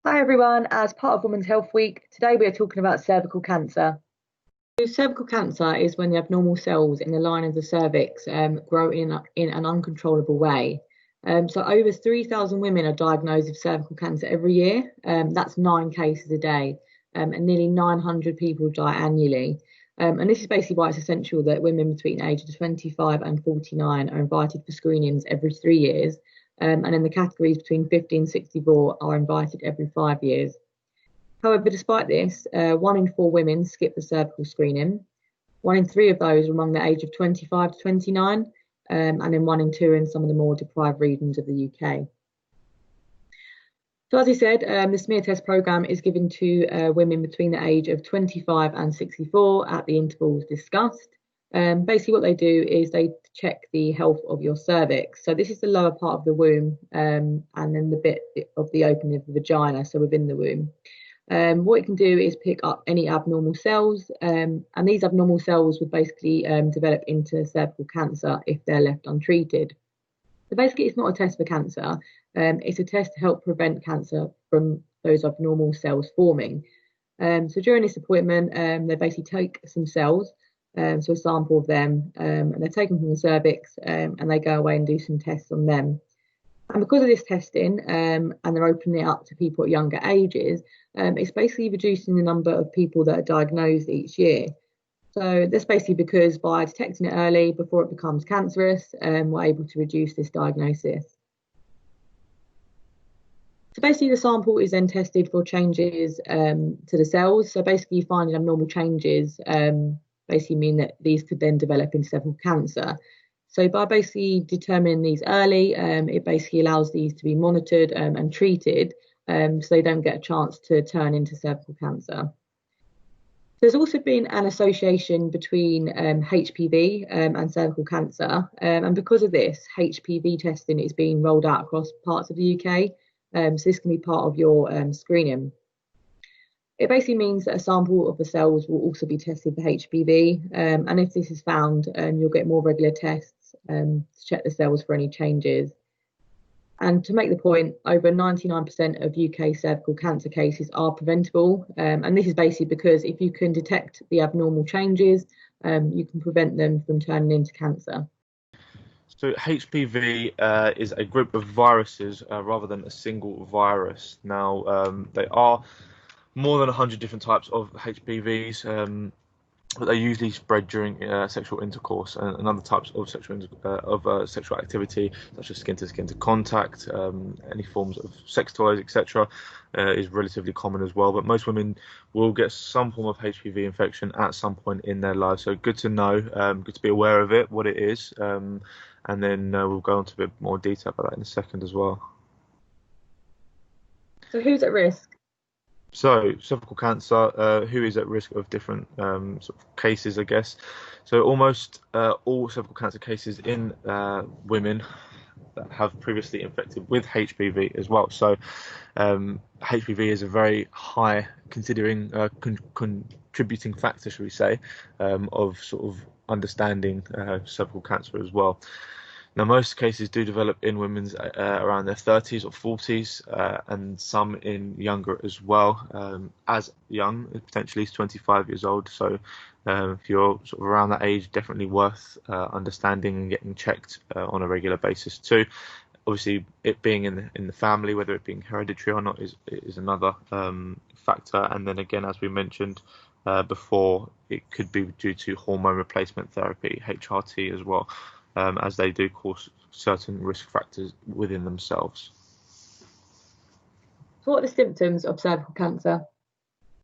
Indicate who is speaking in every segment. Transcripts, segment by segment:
Speaker 1: Hi everyone, as part of Women's Health Week, today we are talking about cervical cancer. So cervical cancer is when the abnormal cells in the lining of the cervix grow in an uncontrollable way. So over 3,000 women are diagnosed with cervical cancer every year. That's 9 cases a day, and nearly 900 people die annually. And this is basically why it's essential that women between the ages of 25 and 49 are invited for screenings every 3 years. And in the categories between 50 and 64 are invited every 5 years. However, despite this, 1 in 4 women skip the cervical screening. 1 in 3 of those are among the age of 25 to 29, and then 1 in 2 in some of the more deprived regions of the UK. So as I said, the smear test programme is given to women between the age of 25 and 64 at the intervals discussed. Basically what they do is they check the health of your cervix. So this is the lower part of the womb, and then the bit of the opening of the vagina, so within the womb. What it can do is pick up any abnormal cells, and these abnormal cells would basically develop into cervical cancer if they're left untreated. So basically it's not a test for cancer, it's a test to help prevent cancer from those abnormal cells forming. So during this appointment, they basically take some cells, so a sample of them, and they're taken from the cervix, and they go away and do some tests on them. And because of this testing, and they're opening it up to people at younger ages, it's basically reducing the number of people that are diagnosed each year. So that's basically because by detecting it early, before it becomes cancerous, we're able to reduce this diagnosis. So basically the sample is then tested for changes to the cells. So basically finding abnormal changes basically mean that these could then develop into cervical cancer. So by basically determining these early, it basically allows these to be monitored and treated, so they don't get a chance to turn into cervical cancer. There's also been an association between HPV and cervical cancer, and because of this, HPV testing is being rolled out across parts of the UK, so this can be part of your screening. It basically means that a sample of the cells will also be tested for HPV, and if this is found, you'll get more regular tests to check the cells for any changes. And to make the point, over 99% of UK cervical cancer cases are preventable, and this is basically because if you can detect the abnormal changes, you can prevent them from turning into cancer.
Speaker 2: So HPV is a group of viruses rather than a single virus. Now, there are more than 100 different types of HPVs, but they usually spread during sexual intercourse and other types of sexual activity, such as skin-to-skin contact, any forms of sex toys, etc., is relatively common as well. But most women will get some form of HPV infection at some point in their life. So good to know, good to be aware of it, what it is, and then we'll go into a bit more detail about that in a second as well.
Speaker 1: So who's at risk?
Speaker 2: So, cervical cancer, who is at risk of different sort of cases, I guess. So, almost all cervical cancer cases in women that have previously infected with HPV as well. So, HPV is a very high contributing factor, should we say, of sort of understanding cervical cancer as well. Now, most cases do develop in women's around their 30s or 40s, and some in younger as well, as young, potentially 25 years old. So if you're sort of around that age, definitely worth understanding and getting checked on a regular basis too. Obviously, it being in the family, whether it being hereditary or not, is another factor. And then again, as we mentioned before, it could be due to hormone replacement therapy, HRT as well. As they do cause certain risk factors within themselves.
Speaker 1: So what are the symptoms of cervical cancer?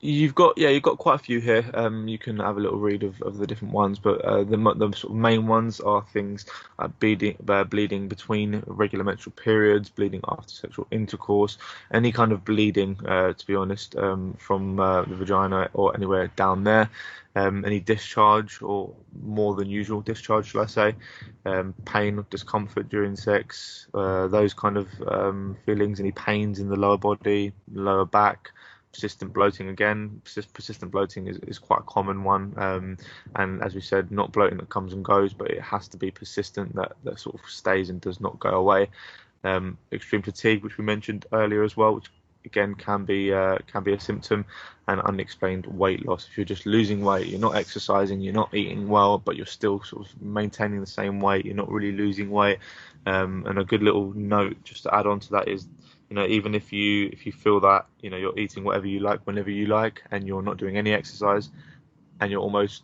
Speaker 2: You've got quite a few here. You can have a little read of the different ones, but the sort of main ones are things like bleeding between regular menstrual periods, bleeding after sexual intercourse, any kind of bleeding, to be honest, from the vagina or anywhere down there, any discharge or more than usual discharge, shall I say, pain or discomfort during sex, those kind of feelings, any pains in the lower body, lower back. Persistent bloating again. Persistent bloating is quite a common one, and as we said, not bloating that comes and goes, but it has to be persistent, that sort of stays and does not go away. Extreme fatigue, which we mentioned earlier as well, which again can be a symptom, and unexplained weight loss. If you're just losing weight, you're not exercising, you're not eating well, but you're still sort of maintaining the same weight, you're not really losing weight. And a good little note just to add on to that is, even if you feel that you're eating whatever you like whenever you like, and you're not doing any exercise, and you're almost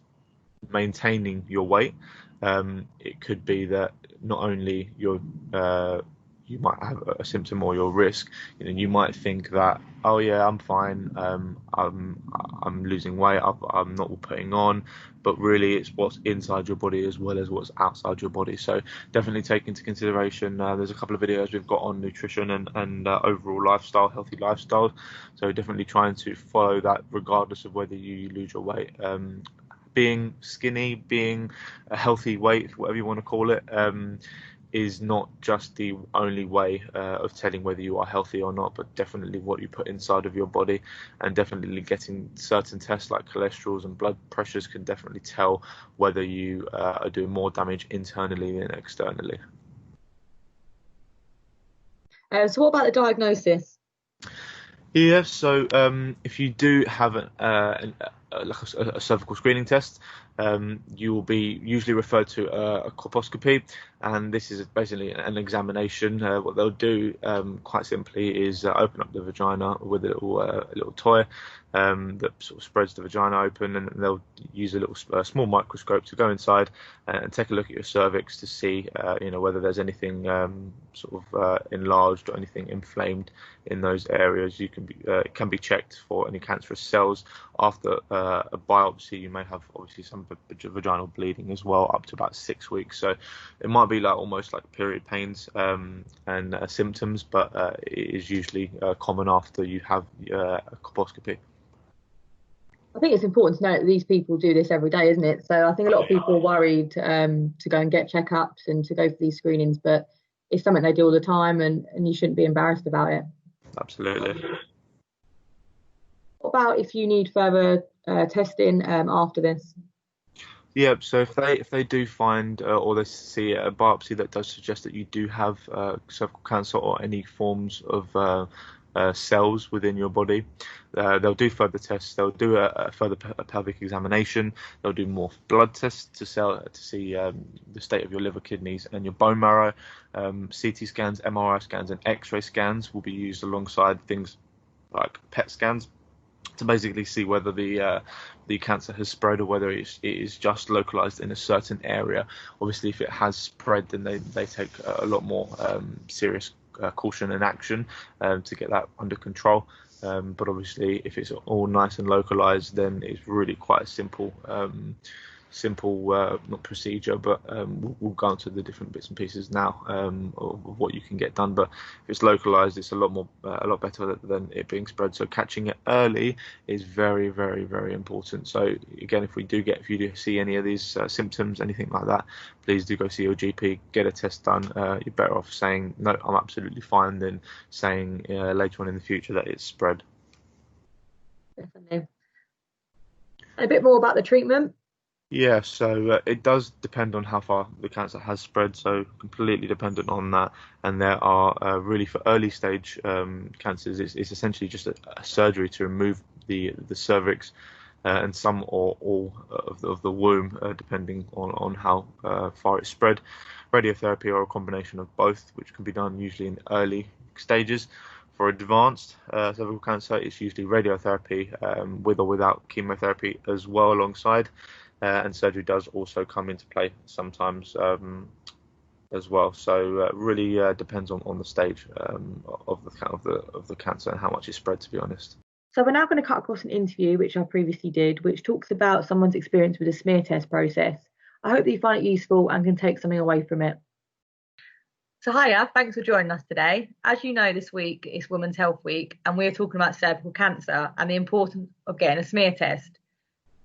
Speaker 2: maintaining your weight, it could be that not only you might have a symptom or your risk. You might think that, oh yeah, I'm fine, I'm losing weight, I'm not putting on, but really it's what's inside your body as well as what's outside your body. So definitely take into consideration. There's a couple of videos we've got on nutrition and overall lifestyle, healthy lifestyle. So definitely trying to follow that regardless of whether you lose your weight. Being skinny, being a healthy weight, whatever you want to call it, is not just the only way of telling whether you are healthy or not, but definitely what you put inside of your body, and definitely getting certain tests like cholesterol and blood pressures can definitely tell whether you are doing more damage internally than externally.
Speaker 1: So what about the diagnosis?
Speaker 2: Yeah, so if you do have a cervical screening test, you will be usually referred to a colposcopy, and this is basically an examination. What they'll do, quite simply, is open up the vagina with a little toy that sort of spreads the vagina open, and they'll use a little small microscope to go inside and take a look at your cervix to see, whether there's anything enlarged or anything inflamed in those areas. It can be checked for any cancerous cells. After a biopsy, you may have obviously some vaginal bleeding as well, up to about 6 weeks. So it might be almost like period pains and symptoms, but it is usually common after you have a colposcopy.
Speaker 1: I think it's important to note that these people do this every day, isn't it? So I think a lot of people are worried to go and get checkups and to go for these screenings, but it's something they do all the time, and you shouldn't be embarrassed about it.
Speaker 2: Absolutely.
Speaker 1: What about if you need further testing after this?
Speaker 2: Yeah, so if they do find or they see a biopsy that does suggest that you do have cervical cancer or any forms of cells within your body, they'll do further tests. They'll do a further pelvic examination. They'll do more blood tests to see the state of your liver, kidneys, and your bone marrow. CT scans, MRI scans, and X-ray scans will be used alongside things like PET scans to basically see whether the cancer has spread or whether it is just localized in a certain area. Obviously, if it has spread, then they take a lot more serious caution and action to get that under control. But obviously, if it's all nice and localized, then it's really quite a simple not procedure, but we'll go into the different bits and pieces now of what you can get done. But if it's localized, it's a lot better than it being spread. So catching it early is very, very, very important. So again, if you do see any of these symptoms, anything like that, please do go see your GP, get a test done. You're better off saying no, I'm absolutely fine, than saying later on in the future that it's spread.
Speaker 1: Definitely. A bit more about the treatment.
Speaker 2: Yeah, so it does depend on how far the cancer has spread, so completely dependent on that. And there are really, for early stage cancers, it's essentially just a surgery to remove the cervix and some or all of the womb, depending on how far it's spread. Radiotherapy or a combination of both, which can be done usually in early stages. For advanced cervical cancer, it's usually radiotherapy with or without chemotherapy as well alongside. And surgery does also come into play sometimes as well. So really depends on the stage of the cancer and how much it's spread, to be honest.
Speaker 1: So we're now going to cut across an interview which I previously did, which talks about someone's experience with the smear test process. I hope that you find it useful and can take something away from it. So hiya, thanks for joining us today. As you know, this week is Women's Health Week, and we're talking about cervical cancer and the importance of getting a smear test.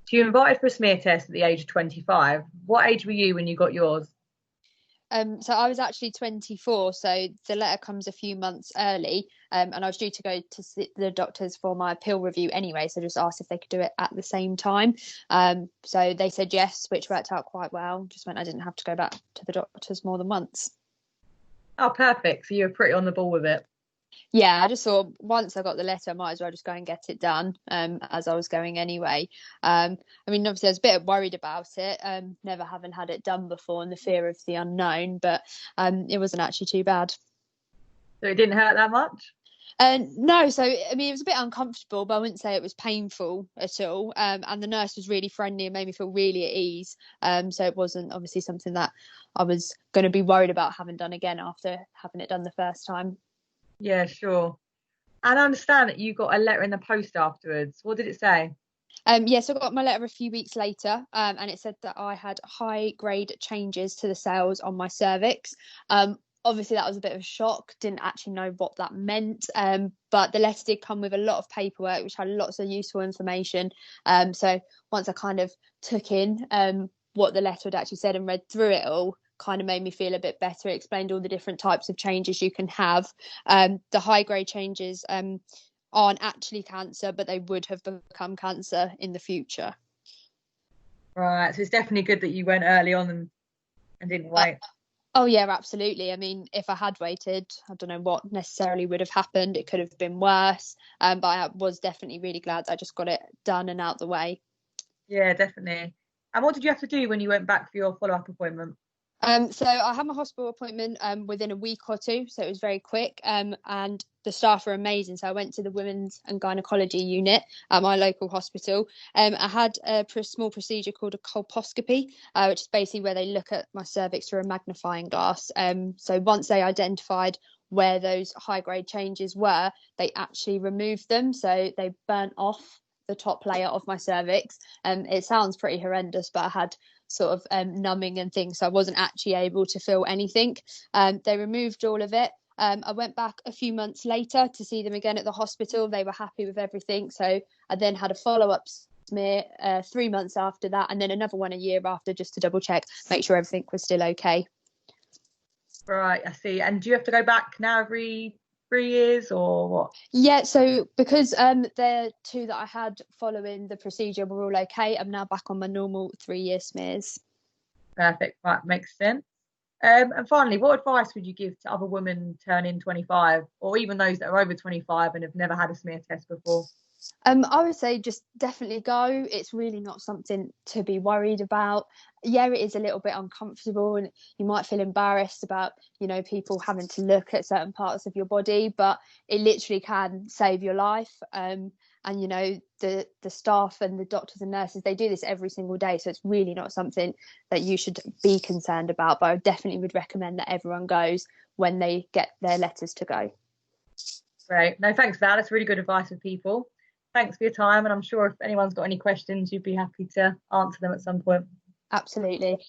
Speaker 1: So you were invited for a smear test at the age of 25. What age were you when you got yours?
Speaker 3: So I was actually 24, so the letter comes a few months early, and I was due to go to see the doctors for my pill review anyway, so just asked if they could do it at the same time. So they said yes, which worked out quite well. Just meant I didn't have to go back to the doctors more than once.
Speaker 1: Oh, perfect. So you were pretty on the ball with it.
Speaker 3: Yeah, I just thought once I got the letter, I might as well just go and get it done, as I was going anyway. I mean, obviously, I was a bit worried about it, never having had it done before and the fear of the unknown, but it wasn't actually too bad.
Speaker 1: So it didn't hurt that much?
Speaker 3: No, so I mean, it was a bit uncomfortable, but I wouldn't say it was painful at all. And the nurse was really friendly and made me feel really at ease. So it wasn't obviously something that I was going to be worried about having done again after having it done the first time.
Speaker 1: Yeah, sure. And I understand that you got a letter in the post afterwards. What did it say?
Speaker 3: Yes, I got my letter a few weeks later, and it said that I had high grade changes to the cells on my cervix. Obviously, that was a bit of a shock. Didn't actually know what that meant, but the letter did come with a lot of paperwork, which had lots of useful information. So once I kind of took in what the letter had actually said and read through it all, kind of made me feel a bit better. It explained all the different types of changes you can have. The high grade changes aren't actually cancer, but they would have become cancer in the future.
Speaker 1: Right. So it's definitely good that you went early on and didn't wait.
Speaker 3: Oh yeah, absolutely. I mean, if I had waited, I don't know what necessarily would have happened. It could have been worse. But I was definitely really glad that I just got it done and out the way.
Speaker 1: Yeah, definitely. And what did you have to do when you went back for your follow-up appointment?
Speaker 3: So I had my hospital appointment within a week or two, so it was very quick. And the staff were amazing. So I went to the women's and gynecology unit at my local hospital. I had a small procedure called a colposcopy, which is basically where they look at my cervix through a magnifying glass. So once they identified where those high grade changes were, they actually removed them. So they burnt off the top layer of my cervix. It sounds pretty horrendous, but I had sort of numbing and things, so I wasn't actually able to feel anything. They removed all of it. I went back a few months later to see them again at the hospital. They were happy with everything, so I then had a follow-up smear 3 months after that, and then another one a year after, just to double check, make sure everything was still okay.
Speaker 1: Right, I see. And do you have to go back now every 3 years or what?
Speaker 3: Yeah, so because the two that I had following the procedure were all okay, I'm now back on my normal 3-year smears.
Speaker 1: Perfect. Right, makes sense. And finally, what advice would you give to other women turning 25, or even those that are over 25 and have never had a smear test before?
Speaker 3: I would say just definitely go. It's really not something to be worried about. Yeah, it is a little bit uncomfortable and you might feel embarrassed about, people having to look at certain parts of your body, but it literally can save your life. And the staff and the doctors and nurses, they do this every single day, so it's really not something that you should be concerned about. But I definitely would recommend that everyone goes when they get their letters to go.
Speaker 1: Great. No, thanks for that. That's really good advice for people. Thanks for your time, and I'm sure if anyone's got any questions, you'd be happy to answer them at some point.
Speaker 3: Absolutely.